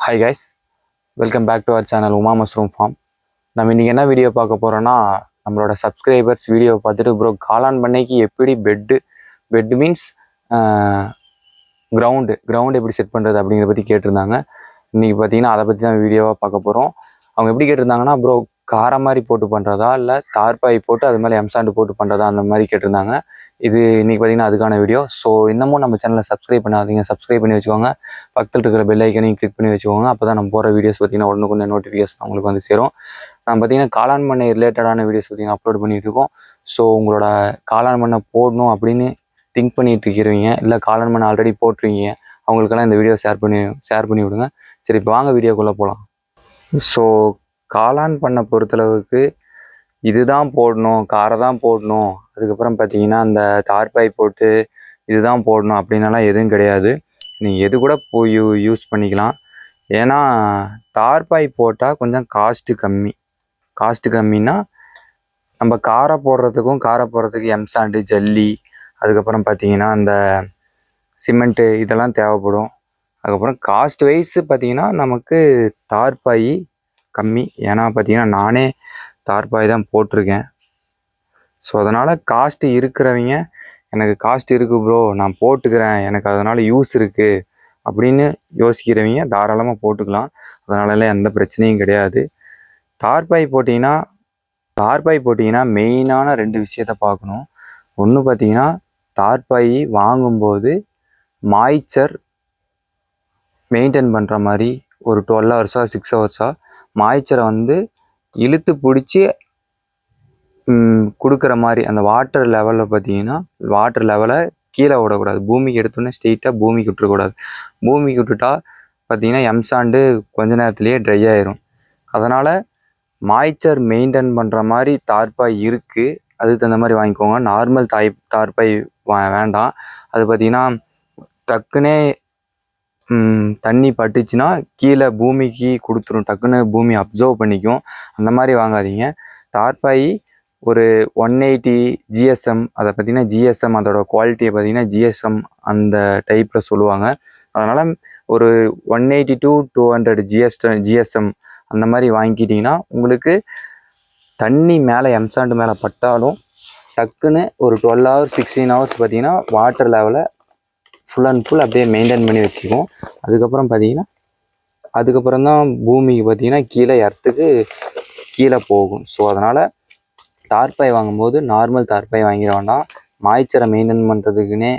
Hi guys, welcome back to our channel Uma Mushroom Farm. நம்ம இன்றைக்கி என்ன video பார்க்க போகிறோன்னா, நம்மளோட சப்ஸ்கிரைபர்ஸ் வீடியோ பார்த்துட்டு ப்ரோ காளான் பண்ணைக்கு எப்படி பெட்டு மீன்ஸ் கிரவுண்டு எப்படி செட் பண்ணுறது அப்படிங்கிறத பற்றி கேட்டிருந்தாங்க. இன்றைக்கி பார்த்தீங்கன்னா அதை பற்றி தான் வீடியோவாக பார்க்க போகிறோம். அவங்க எப்படி கேட்டிருந்தாங்கன்னா, ப்ரோ காரை மாதிரி போட்டு பண்ணுறதா இல்லை தார்பாய் போட்டு அது மேலே எம்சாண்டு போட்டு பண்ணுறதா அந்த மாதிரி கேட்டிருந்தாங்க. இது இன்றைக்கி பார்த்தீங்கன்னா அதுக்கான வீடியோ. ஸோ இன்னமும் நம்ம சேனலை சப்ஸ்கிரைப் பண்ணாதீங்க, சப்ஸ்கிரைப் பண்ணி வச்சுக்கோங்க. பக்கத்தில் இருக்கிற பெல் ஐக்கனையும் கிளிக் பண்ணி வச்சுக்கோங்க. அப்போ தான் நம்ம போகிற வீடியோஸ் பார்த்தீங்கன்னா ஒன்று நோட்டிஃபிகேஷன் உங்களுக்கு வந்து சேரும். நம்ம பார்த்தீங்கன்னா காளான் பண்ணை ரிலேட்டடான வீடியோஸ் பார்த்தீங்கன்னா அப்லோட் பண்ணிகிட்டு இருக்கோம். ஸோ உங்களோட காளான் பண்ணை போடணும் அப்படின்னு திங்க் பண்ணிகிட்டு இருக்கிறவங்க, இல்லை காளான் பண்ணை ஆல்ரெடி போட்டுருவீங்க, அவங்களுக்கெல்லாம் இந்த வீடியோ ஷேர் பண்ணி விடுங்க. சரி, இப்போ வாங்க வீடியோக்குள்ளே போகலாம். ஸோ காளான் பண்ணை பொறுத்தளவுக்கு இதுதான் போடணும், காரை தான் போடணும், அதுக்கப்புறம் பார்த்தீங்கன்னா அந்த தார்பாய் போட்டு இதுதான் போடணும் அப்படின்னலாம் எதுவும் கிடையாது. நீங்கள் எது கூட போய் யூஸ் பண்ணிக்கலாம். ஏன்னா தார்பாய் போட்டால் கொஞ்சம் காஸ்ட்டு கம்மின்னா நம்ம காரை போடுறதுக்கு எம்சாண்டு, ஜல்லி, அதுக்கப்புறம் பார்த்தீங்கன்னா அந்த சிமெண்ட்டு இதெல்லாம் தேவைப்படும். அதுக்கப்புறம் காஸ்ட் வைஸ் பார்த்தீங்கன்னா நமக்கு தார்பாய் கம்மி. ஏன்னா பார்த்தீங்கன்னா நானே தார்பாய் தான் போட்டிருக்கேன். ஸோ அதனால் காஸ்ட்டு இருக்கிறவங்க, எனக்கு காஸ்ட் இருக்குது ப்ரோ நான் போட்டுக்கிறேன், எனக்கு அதனால் யூஸ் இருக்குது அப்படின்னு யோசிக்கிறவங்க தாராளமாக போட்டுக்கலாம். அதனாலலாம் எந்த பிரச்சனையும் கிடையாது. தார்பாய் போட்டிங்கன்னா மெயினான 2 விஷயத்த பார்க்கணும். ஒன்று பார்த்தீங்கன்னா தார்பாய் வாங்கும்போது மாய்ச்சர் மெயின்டைன் பண்ணுற மாதிரி ஒரு 12 ஹவர்ஸா 6 ஹவர்ஸா மாய்ச்சரை வந்து இழுத்து பிடிச்சி கொடுக்குற மாதிரி அந்த வாட்டர் லெவலை கீழே விடக்கூடாது. பூமிக்கு எடுத்தோன்னே ஸ்ட்ரெயிட்டாக பூமிக்கு விட்டுறக்கூடாது. பூமிக்கு விட்டுட்டா பார்த்தீங்கன்னா எம்சாண்டு கொஞ்ச நேரத்துலேயே ட்ரை ஆயிரும். அதனால் மாய்ச்சர் மெயின்டைன் பண்ணுற மாதிரி தார்பாய் இருக்குது, அதுக்கு தகுந்த மாதிரி வாங்கிக்கோங்க. நார்மல் தார்பாய் வேண்டாம். அது பார்த்திங்கன்னா டக்குன்னே தண்ணி பட்டுச்சுன்னா கீழே பூமிக்கு கொடுத்துரும், டக்குன்னு பூமி அப்சர்வ் பண்ணிக்கும். அந்த மாதிரி வாங்காதீங்க. தார்பாய் ஒரு 180 GSM, அதை பார்த்திங்கன்னா GSM அதோட குவாலிட்டியை பார்த்திங்கன்னா GSM அந்த டைப்பில் சொல்லுவாங்க. அதனால் ஒரு 180 to 200 GSM அந்த மாதிரி வாங்கிக்கிட்டிங்கன்னா உங்களுக்கு தண்ணி மேலே எம்சாண்டு மேலே பட்டாலும் டக்குன்னு ஒரு 12 hours 16 hours பார்த்திங்கன்னா வாட்டர் லெவலை ஃபுல் அண்ட் ஃபுல் அப்படியே மெயின்டைன் பண்ணி வச்சுக்குவோம். அதுக்கப்புறம் தான் பூமிக்கு பார்த்திங்கன்னா கீழே எர்த்துக்கு கீழே போகும். ஸோ அதனால் தார்பாய் வாங்கும்போது நார்மல் தார்பாய் வாங்கிட வேண்டாம். மாய்ச்சரை மெயின்டைன் பண்ணுறதுக்குன்னே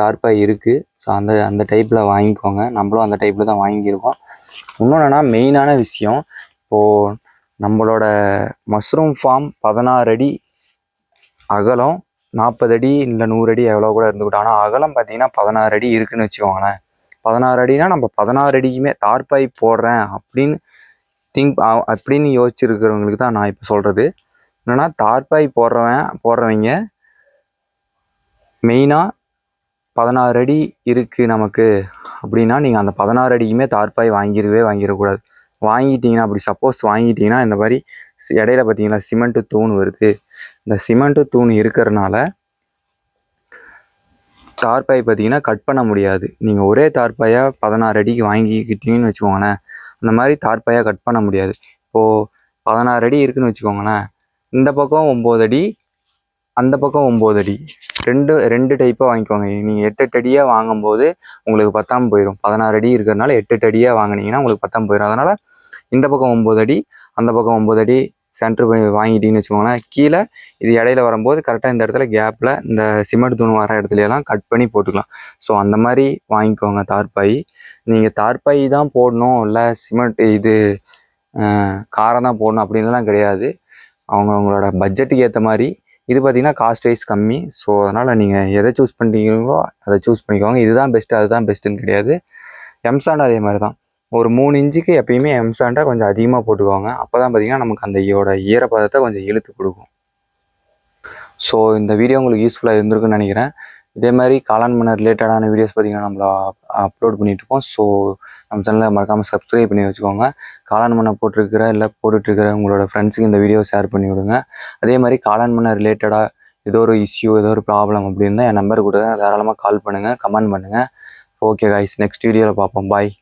தார்பாய் இருக்குது. ஸோ அந்த டைப்பில் வாங்கிக்கோங்க. நம்மளும் அந்த டைப்பில் தான் வாங்கியிருக்கோம். இன்னொன்று என்னென்னா மெயினான விஷயம், இப்போது நம்மளோட மஷ்ரூம் ஃபார்ம் 16 அடி அகலம், 40 அடி இல்லை 100 அடி எவ்வளோ கூட இருந்துக்கிட்டோம். ஆனால் அகலம் பார்த்திங்கன்னா 16 அடி இருக்குதுன்னு வச்சுக்கோங்களேன். 16 அடினா நம்ம 16 அடிக்குமே தார்பாய் போடுறேன் அப்படின்னு யோசிச்சுருக்கிறவங்களுக்கு தான் நான் இப்போ சொல்கிறது. என்னென்னா தார்பாய் போடுறவங்க மெயினாக 16 அடி இருக்குது நமக்கு அப்படின்னா நீங்கள் அந்த 16 அடிக்குமே தார்பாய் வாங்கிடக்கூடாது. வாங்கிட்டீங்கன்னா, அப்படி சப்போஸ் வாங்கிட்டீங்கன்னா இந்த மாதிரி இடையில பார்த்தீங்கன்னா சிமெண்ட்டு தூண் வருது. இந்த சிமெண்ட்டு தூண் இருக்கிறனால தார்பாய் பார்த்தீங்கன்னா கட் பண்ண முடியாது. நீங்கள் ஒரே தார்பாயாக 16 அடிக்கு வாங்கிக்கிட்டீங்கன்னு வச்சுக்கோங்களேன், அந்த மாதிரி தார்பாயாக கட் பண்ண முடியாது. இப்போது 16 அடி இருக்குதுன்னு வச்சுக்கோங்களேன், இந்த பக்கம் 9 அடி, அந்த பக்கம் 9 அடி, ரெண்டு டைப்பாக வாங்கிக்கோங்க. நீங்கள் 8 அடியாக வாங்கும்போது உங்களுக்கு பத்தாமல் போயிடும். 16 அடி இருக்கிறதுனால 8 அடியாக வாங்கினீங்கன்னா உங்களுக்கு பத்தாமல் போயிடும். அதனால் இந்த பக்கம் 9 அடி, அந்த பக்கம் 9 அடி சென்டர் வாங்கிட்டீங்கன்னு வச்சுக்கோங்களேன். கீழே இது இடையில வரும்போது கரெக்டாக இந்த இடத்துல கேப்பில் இந்த சிமெண்ட் தூண் வர இடத்துலையெல்லாம் கட் பண்ணி போட்டுக்கலாம். ஸோ அந்த மாதிரி வாங்கிக்கோங்க தார்பாய். நீங்கள் தார்பாய் தான் போடணும், இல்லை சிமெண்ட் காரை தான் போடணும் அப்படின்லாம் கிடையாது. அவங்களோட பட்ஜெட்டுக்கு ஏற்ற மாதிரி. இது பார்த்திங்கன்னா காஸ்ட் வைஸ் கம்மி. ஸோ அதனால் நீங்கள் எதை சூஸ் பண்ணுறீங்களோ அதை சூஸ் பண்ணிக்கோங்க. இதுதான் பெஸ்ட்டு அதுதான் பெஸ்ட்டுன்னு கிடையாது. எம்சாண்ட் அதே மாதிரி தான். ஒரு 3 இன்ச்சுக்கு எப்பயுமே எம்சாண்டை கொஞ்சம் அதிகமாக போட்டுக்கோங்க. அப்போ தான் பார்த்திங்கன்னா நமக்கு அந்த ஈரப்பதத்தை கொஞ்சம் இழுத்து கொடுக்கும். ஸோ இந்த வீடியோ உங்களுக்கு யூஸ்ஃபுல்லாக இருந்திருக்குன்னு நினைக்கிறேன். இதே மாதிரி காளான் பண்ண ரிலேட்டடான வீடியோஸ் பார்த்திங்கன்னா நம்மள அப்லோட் பண்ணிகிட்ருக்கோம். ஸோ நம்ம சேனலை மறக்காமல் சப்ஸ்கிரைப் பண்ணி வச்சுக்கோங்க. காளான் பண்ண போட்டுட்ருக்கிற உங்களோட ஃப்ரெண்ட்ஸுக்கு இந்த வீடியோ ஷேர் பண்ணி விடுங்க. அதே மாதிரி காளான் பண்ண ரிலேட்டடாக ஏதோ ஒரு இஷ்யூ, ஏதோ ஒரு ப்ராப்ளம் அப்படின்னா என் நம்பர் கூட தாராளமாக கால் பண்ணுங்கள், கமெண்ட் பண்ணுங்கள். ஓகே கைஸ், நெக்ஸ்ட் வீடியோவில் பார்ப்போம். பாய்.